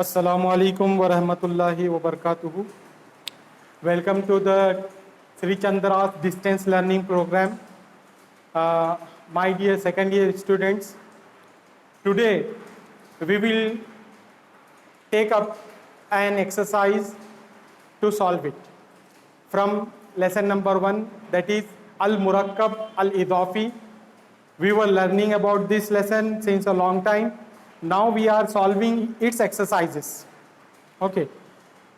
Assalamu alaikum wa rahmatullahi wa barakatuhu. Welcome to the Sri Chandra's distance learning program. My dear second year students, today we will take up an exercise to solve it from lesson number 1, that is Al-Murakkab Al-Idafi. We were learning about this lesson since a long time. Now we are solving its exercises. Okay.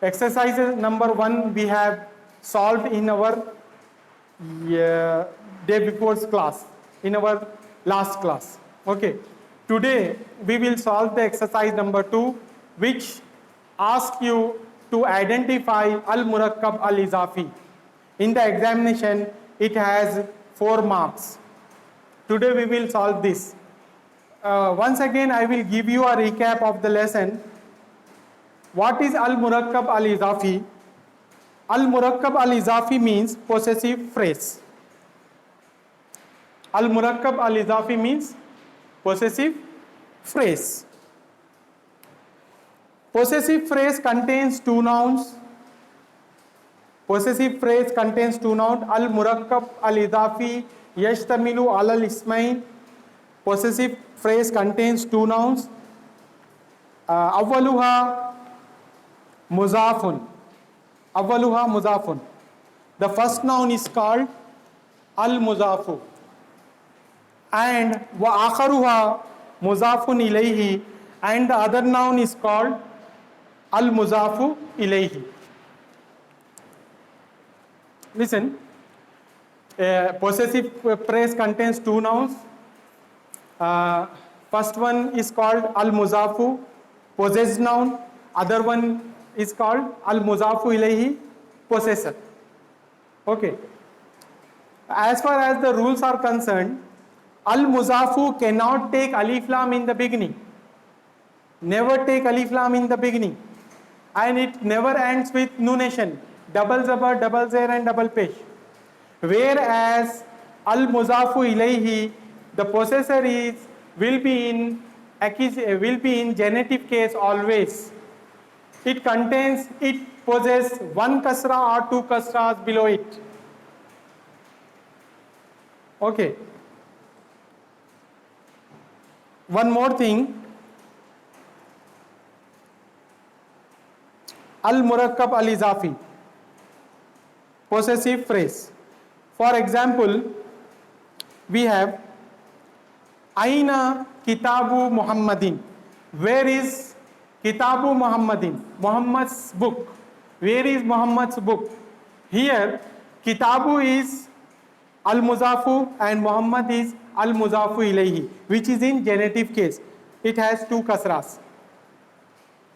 Exercise number 1 we have solved in our day before's class, in our last class. Okay. Today we will solve the exercise number 2, which asks you to identify Al-Murakkab Al-Izafi. In the examination, it has 4 marks. Today we will solve this. Once again, I will give you a recap of the lesson. What is Al-Murakkab Al-Izafi? Al-Murakkab Al-Izafi means possessive phrase. Al-Murakkab Al-Izafi means possessive phrase. Possessive phrase contains 2 nouns. Possessive phrase contains 2 nouns. Al-Murakkab Al-Izafi yashtamilu alal ismain. Possessive phrase contains 2 nouns. Awwaluha muzafun. Awwaluha muzafun. The first noun is called al-muzafu. And wa akharuha muzafun ilayhi. And the other noun is called al-muzafu ilayhi. Listen. Possessive phrase contains 2 nouns. First one is called al-muzafu, possessed noun. Other one is called al-muzafu ilayhi, possessor. Okay. As far as the rules are concerned, al-muzafu cannot take alif lam in the beginning. Never take alif lam in the beginning. And it never ends with nunation, double zabar, double zer and double pesh. Whereas al-muzafu ilayhi, the possessor will be in genitive case always. It possesses 1 kasra or 2 kasras below it. Okay. One more thing. Al-Murakkab Al-Izafi, possessive phrase. For example, we have Aina Kitabu Muhammadin. Where is Kitabu Muhammadin? Muhammad's book. Where is Muhammad's book? Here, Kitabu is al-muzafu and Muhammad is al-muzafu ilayhi, which is in genitive case. It has 2 kasras.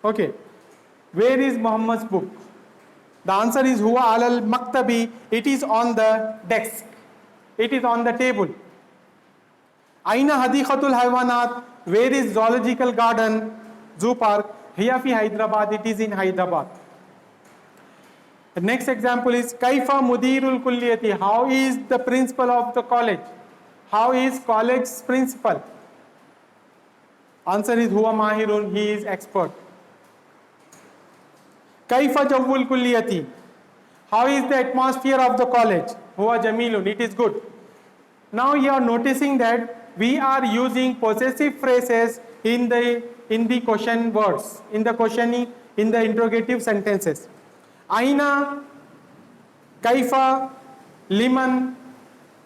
Okay. Where is Muhammad's book? The answer is huwa alal maktabi. It is on the desk. It is on the table. Aina Hadikhatul Haywanat, where is zoological garden, zoo park? Hiya fi Hyderabad, it is in Hyderabad. The next example is Kaifa Mudirul Kulliyati, how is the principal of the college? How is college's principal? Answer is Huwa Mahirun, he is expert. Kaifa Jawwul Kulliyati, how is the atmosphere of the college? Huwa Jamilun, it is good. Now you are noticing that we are using possessive phrases in the question words, in the questioning, in the interrogative sentences. Aina, Kaifa, Liman,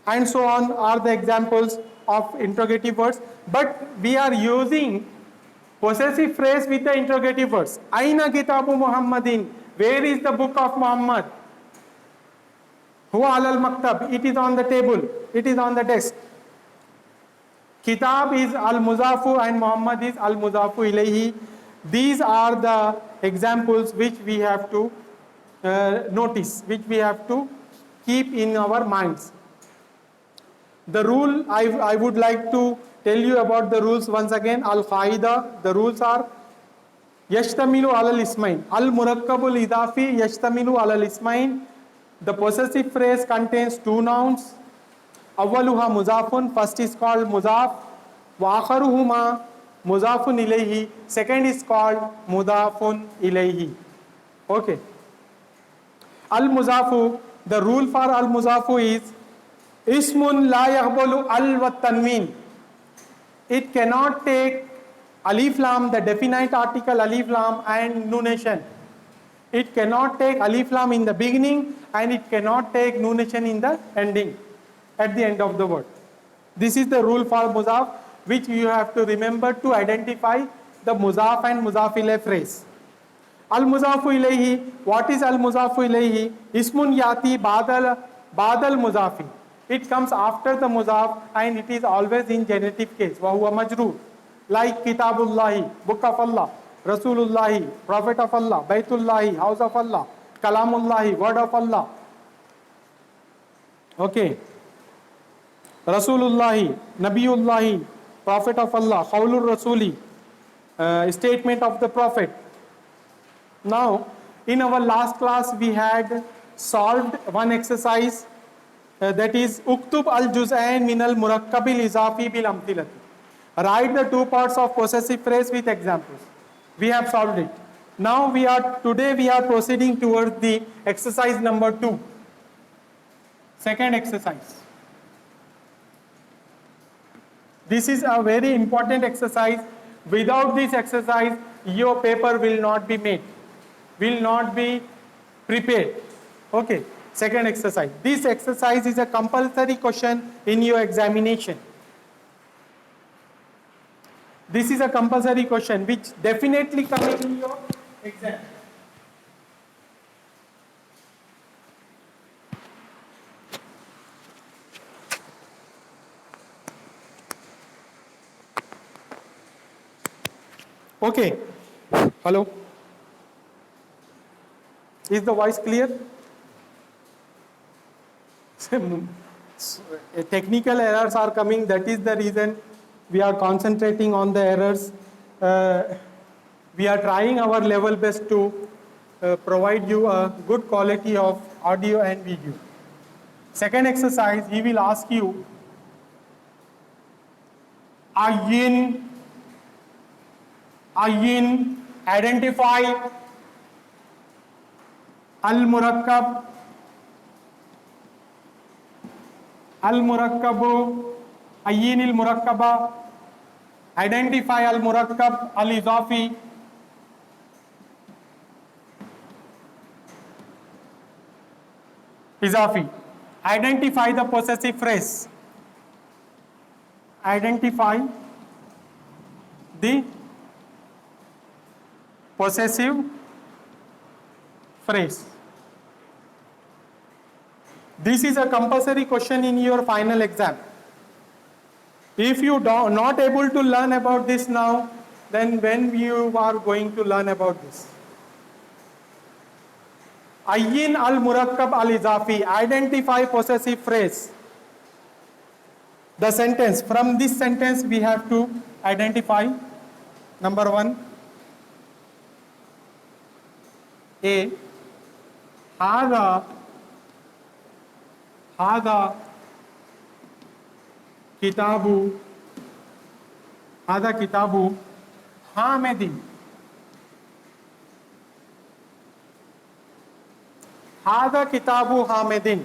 and so on are the examples of interrogative words. But we are using possessive phrase with the interrogative words. Aina Kitabu Muhammadin, where is the book of Muhammad? Huwa alal maktab, it is on the table, it is on the desk. Kitab is al-muzafu and Muhammad is al-muzafu ilayhi. These are the examples which we have to notice, which we have to keep in our minds. The rule, I would like to tell you about the rules once again. Al-Qaida, the rules are Yashtamilu alal ismain. Al-Murakkabul Idafi Yashtamilu alal ismain. The possessive phrase contains 2 nouns. Awwaluha muzafun, first is called muzaf. Wa akharuhuma mudafun ilayhi. Second is called mudafun ilayhi. Okay. Al-muzafu, the rule for al-muzafu is ismun la yaqbalu al wa tanween. It cannot take alif lam, the definite article alif lam and nunation. It cannot take alif lam in the beginning and it cannot take nunation in the ending, at the end of the word. This is the rule for muzaf, which you have to remember to identify the muzaf and muzaf ilayh phrase. Al-muzafu ilayhi, what is al-muzafu ilayhi? Ismun yati badal muzafi. It comes after the muzaf and it is always in genitive case. Wa huwa majroor. Like Kitabullahi, Book of Allah, Rasulullahi, Prophet of Allah, Baitullahi, House of Allah, Kalamullahi, Word of Allah. Okay. Rasulullahi, Nabiyullahi, Prophet of Allah, Qawlur Rasuli, statement of the Prophet. Now, in our last class, we had solved one exercise that is Uktub al-Juz'ain min al-Murakkabil Izafi bil Amthilati. Write the two parts of possessive phrase with examples. We have solved it. Now today we are proceeding towards the exercise number 2. Second exercise. This is a very important exercise. Without this exercise, your paper will not be made, will not be prepared. Okay. Second exercise. This exercise is a compulsory question in your examination. This is a compulsory question which definitely comes in your exam. Okay. Hello. Is the voice clear? Technical errors are coming. That is the reason we are concentrating on the errors. We are trying our level best to provide you a good quality of audio and video. Second exercise, he will ask you, ayin, identify al-murakkab, al-murakkabu, ayin al-murakkaba, identify al-murakkab, al-idafi, izafi. Identify the possessive phrase. Identify the possessive phrase. This is a compulsory question in your final exam. If you are not able to learn about this now, then when you are going to learn about this? Ayin al-murakkab al-izafi, identify possessive phrase. The sentence, from this sentence we have to identify. Number 1, A, hada kitabu Hamidin. Hada kitabu Hamidin.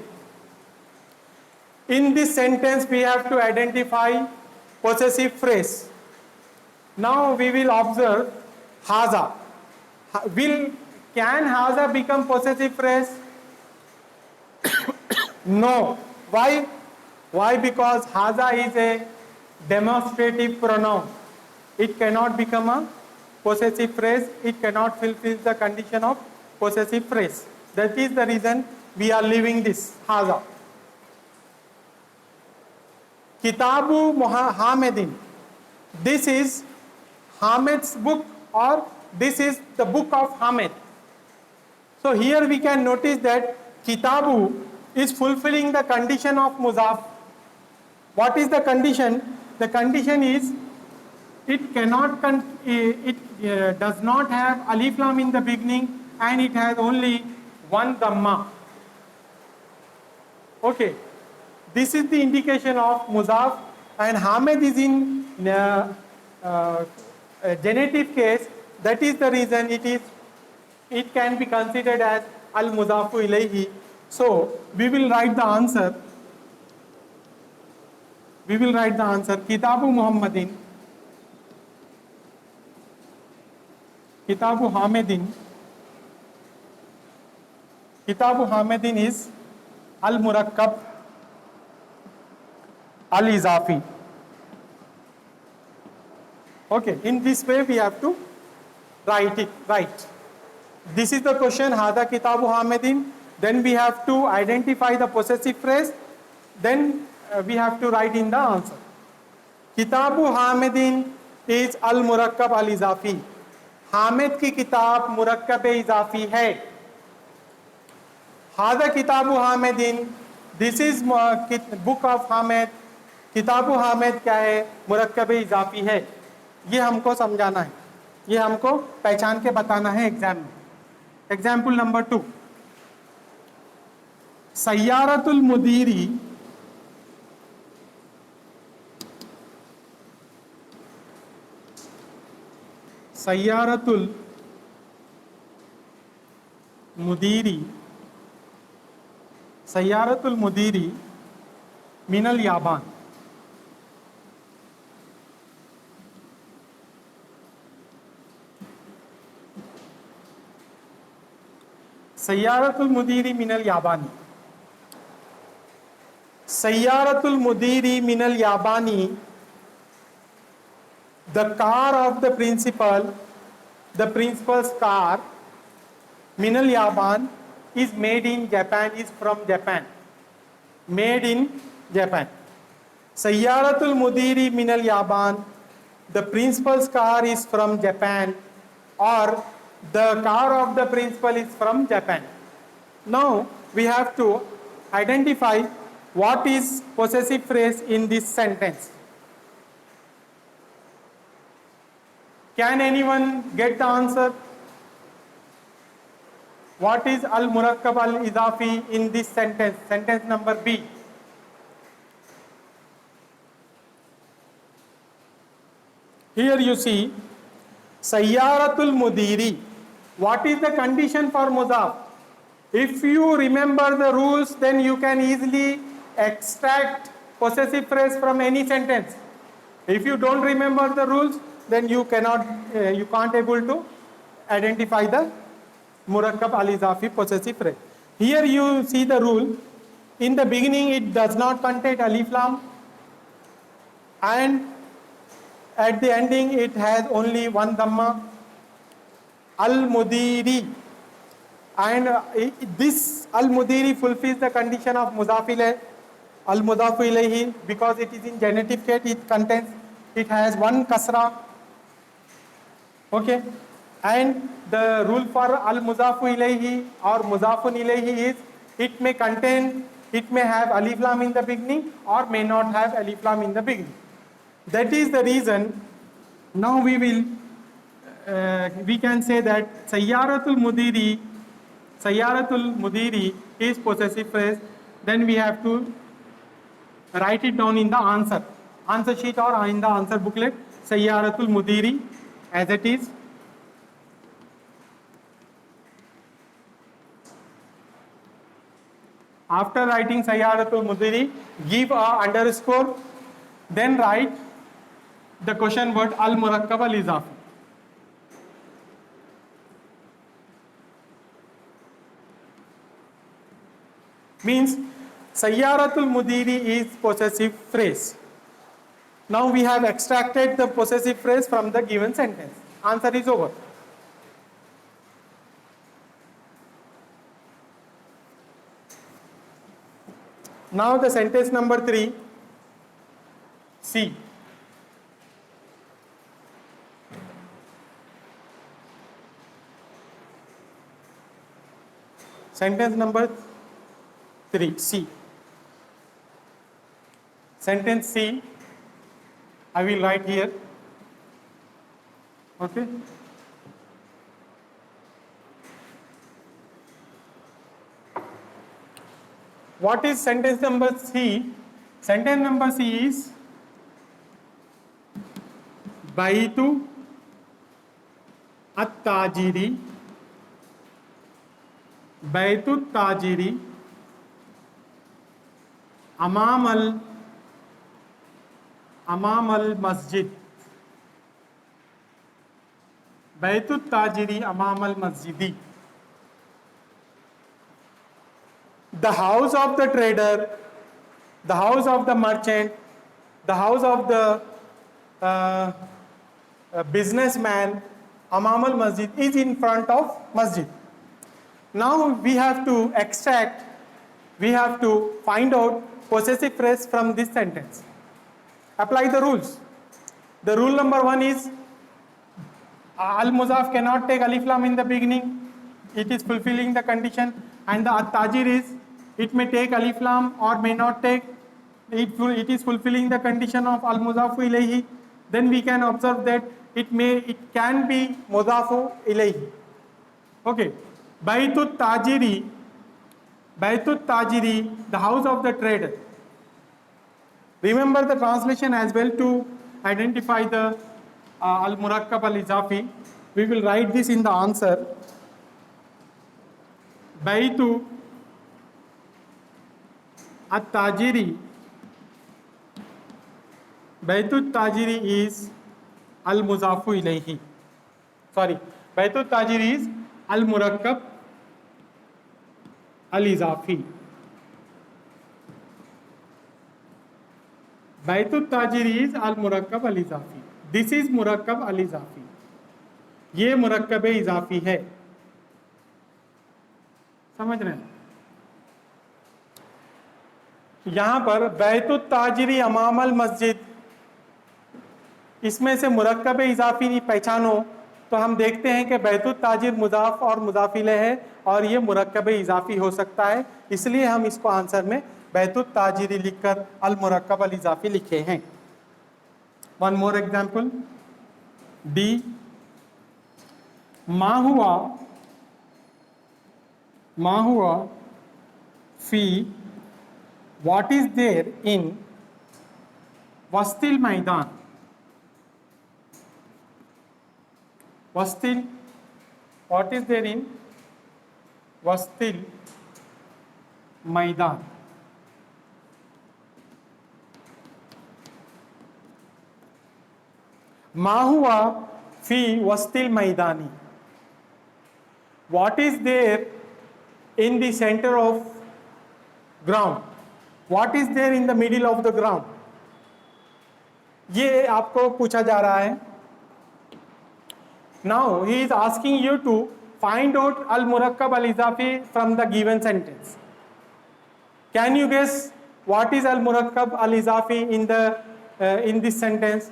In this sentence we have to identify possessive phrase. Now we will observe haza. Can haza become possessive phrase? No. Why? Why? Because haza is a demonstrative pronoun. It cannot become a possessive phrase. It cannot fulfill the condition of possessive phrase. That is the reason we are leaving this haza. Kitabu Hamidin. This is Hamid's book, or this is the book of Hamid. So here we can notice that Kitabu is fulfilling the condition of muzaf. What is the condition? The condition is it does not have alif lam in the beginning and it has only one dhamma. Okay. This is the indication of muzaf, and Hamid is in genitive case, that is the reason it can be considered as al mudafu ilayhi. So we will write the answer. We will write the answer. Kitabu Muhammadin. Kitabu Hamidin. Kitabu Hamidin is al murakkab al izafi. Okay, in this way we have to write it. Right. This is the question. Hada Kitabu Hamidin. Then we have to identify the possessive phrase. Then we have to write in the answer. Kitabu Hamidin is al murakkab al izafi. Hamid की किताब मुरक्कब इजाफी है. हादा किताबु हामिदिन, this is book of Hamid. किताबु Hamid क्या है? मुरक्कब इजाफी है. ये हमको समझाना है, ये हमको पहचान के बताना है एग्जाम में. Example number 2, सय्यारतुल मुदीरी सय्यारतुल मुदीरी सय्यारतुल मुदीरी Minal याबान. सय्यारतुल मुदीरी Minal याबानी. सय्यारतुल मुदीरी Minal याबानी, the car of the principal's car, Minal Yaban, is made in Japan, is from Japan. Made in Japan. Sayyaratul Mudiri Minal Yaban, the principal's car is from Japan, or the car of the principal is from Japan. Now we have to identify what is possessive phrase in this sentence. Can anyone get the answer? What is al-murakkab al-idafi in this sentence? Sentence number B. Here you see, Sayyaratul Mudiri. What is the condition for mudaf? If you remember the rules, then you can easily extract possessive phrase from any sentence. If you don't remember the rules, then you can't able to identify the murakkab al-izafi possessive phrase. Here you see the rule. In the beginning it does not contain alif lam, and at the ending it has only one dhamma, al-mudiri, and this al-mudiri fulfills the condition of mudaf ilayhi, al-mudafu ilayhi, because it is in genitive case. It has one kasra. Okay, and the rule for al-mudafu ilayhi or mudafun ilayhi is it may have alif lam in the beginning or may not have alif lam in the beginning. That is the reason. Now we can say that Sayyaratul Mudiri is possessive phrase. Then we have to write it down in the answer sheet or in the answer booklet. Sayyaratul Mudiri as it is. After writing Sayyaratul Mudiri, give a underscore, then write the question word al-murakkab al-izafi. Means Sayyaratul Mudiri is possessive phrase. Now we have extracted the possessive phrase from the given sentence. Answer is over. Now the sentence number 3, C. Sentence number 3, C. Sentence C, I will write here. Okay. What is sentence number C? Sentence number C is Baitu अत्ताजिरी, बैतुत ताजिरी, अमामल मस्जिद, बैतुत ताजिरी अमामल मस्जिदी. The house of the trader, the house of the merchant, the house of the businessman, Amam al Masjid is in front of Masjid. Now we have to extract, we have to find out possessive phrase from this sentence. Apply the rules. The rule number 1 is Al-Muzaf cannot take Alif Lam in the beginning. It is fulfilling the condition. And the At-Tajir is, it may take Alif Lam or may not take. It is fulfilling the condition of Al-Muzafu ilayhi. Then we can observe that it can be Muzafu ilayhi. Okay. Baytut Tajiri, the house of the trader. Remember the translation as well to identify the Al-Murakkab Al-Izafi. We will write this in the answer. Baytu At-Tajiri. Baytut Tajiri is Al-Muzafu ilayhi. Sorry. Baytut Tajiri is Al-Murakkab Al-Izafi. Baytut Tajiri is Al-Murakkab Al-Izafi. This is Murakkab Al-Izafi. ये मुरक्कब इजाफी है. समझ रहे हैं? यहां पर बैतुत ताजिरी अमामल मस्जिद, इसमें से मुरक्कब इजाफी नहीं पहचानो तो हम देखते हैं कि बैतुत ताजिर मुजाफ और मुजाफिले है और ये मुरक्कब इजाफी हो सकता है. इसलिए हम इसको आंसर में बैतुत ताजिरी लिखकर अल मुरक्कब अल इजाफी लिखे हैं. One more example. डी. मा हुआ फी what is there in Wastil Maidan. Wastil, what is there in Wastil Maidan? Ma huwa fi Wastil Maidani. What is there in the center of ground? What is there in the middle of the ground? ये आपको पूछा जा रहा है. Now he is asking you to find out al-murakkab al-izafi from the given sentence. Can you guess what is al-murakkab al-izafi in this sentence?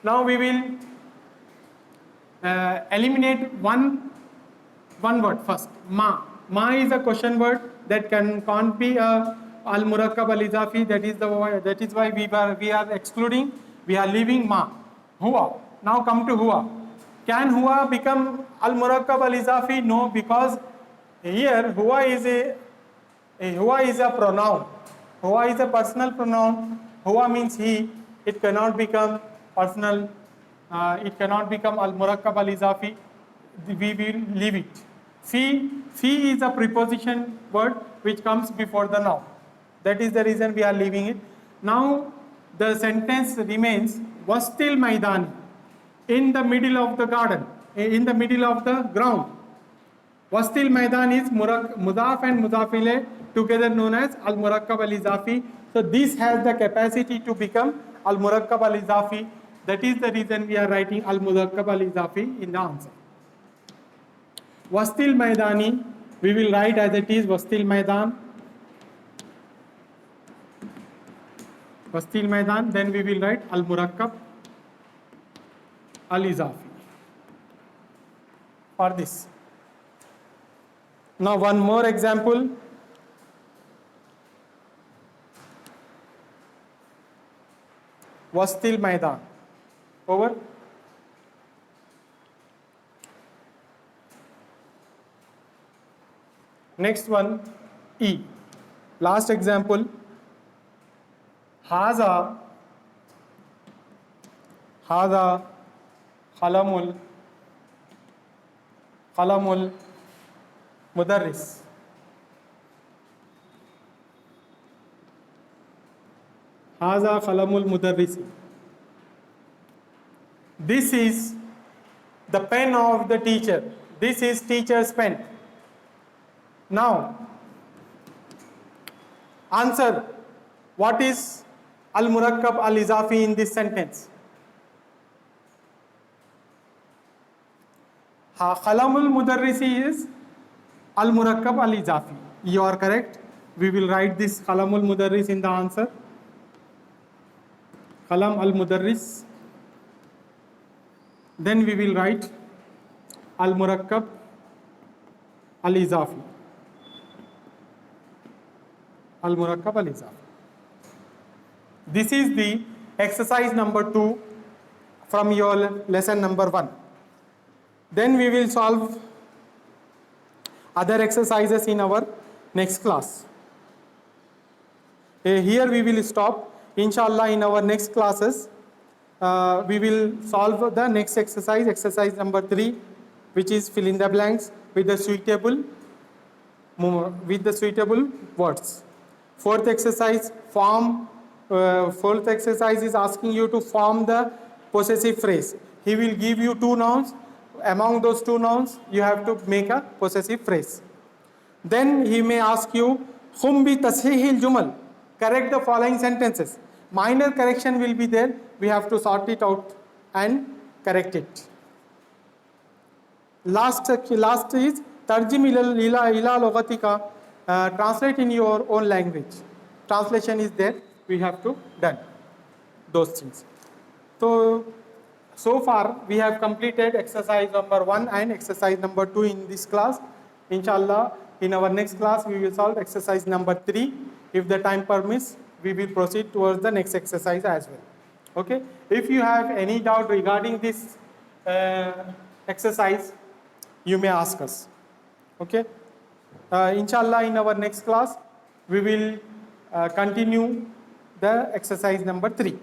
Now we will eliminate one word first. Ma is a question word that can't be a al-murakkab al-izafi. That is why we are excluding. We are leaving ma. Huwa. Now come to huwa. Can huwa become al-murakkab al-izafi? No, because here huwa is a pronoun. Huwa is a personal pronoun. Huwa means he. It cannot become personal. It cannot become al-murakkab al-izafi. We will leave it. Fi is a preposition word which comes before the noun. That is the reason we are leaving it. Now the sentence remains Wastil Maidani, in the middle of the garden, in the middle of the ground. Wastil Maidan is Mudaf and Mudafile together known as Al-Murakkab Al-Izafi. So this has the capacity to become Al-Murakkab Al-Izafi. That is the reason we are writing Al-Murakkab Al-Izafi in the answer. Wastil Maidani, we will write as it is Wastil Maidan. Wastil Maidan, then we will write Al-Murakkab Al-Izafi for this. Now one more example. Wastil Maidan. Over. Next one, E. Last example. Haza Khalamul qalamul mudarris. Haza qalamul mudarrisi. This is the pen of the teacher. This is teacher's pen. Now, answer, what is al-murakkab al-izafi in this sentence? Qalamul mudarrisi is al-murakkab al-izafi. You are correct. We will write this qalamul mudarris in the answer. Qalam al-mudarris. Then we will write al-murakkab al-izafi. Al-murakkab al-izafi. This is the exercise number 2 from your lesson number 1. Then we will solve other exercises in our next class. Here we will stop. Inshallah, in our next classes, we will solve the next exercise, exercise number 3, which is fill in the blanks with the suitable words. Fourth exercise is asking you to form the possessive phrase. He will give you 2 nouns. Among those 2 nouns, you have to make a possessive phrase. Then he may ask you, Khum bi tashihil jumal. Correct the following sentences. Minor correction will be there. We have to sort it out and correct it. Last is tarjim ila lughatika. Translate in your own language. Translation is there. We have to done those things. So far we have completed exercise number 1 and exercise number 2 in this class. Inshallah, in our next class we will solve exercise number 3. If the time permits, we will proceed towards the next exercise as well. Okay. If you have any doubt regarding this exercise, you may ask us. Okay. Inshallah, in our next class, we will continue the exercise number 3.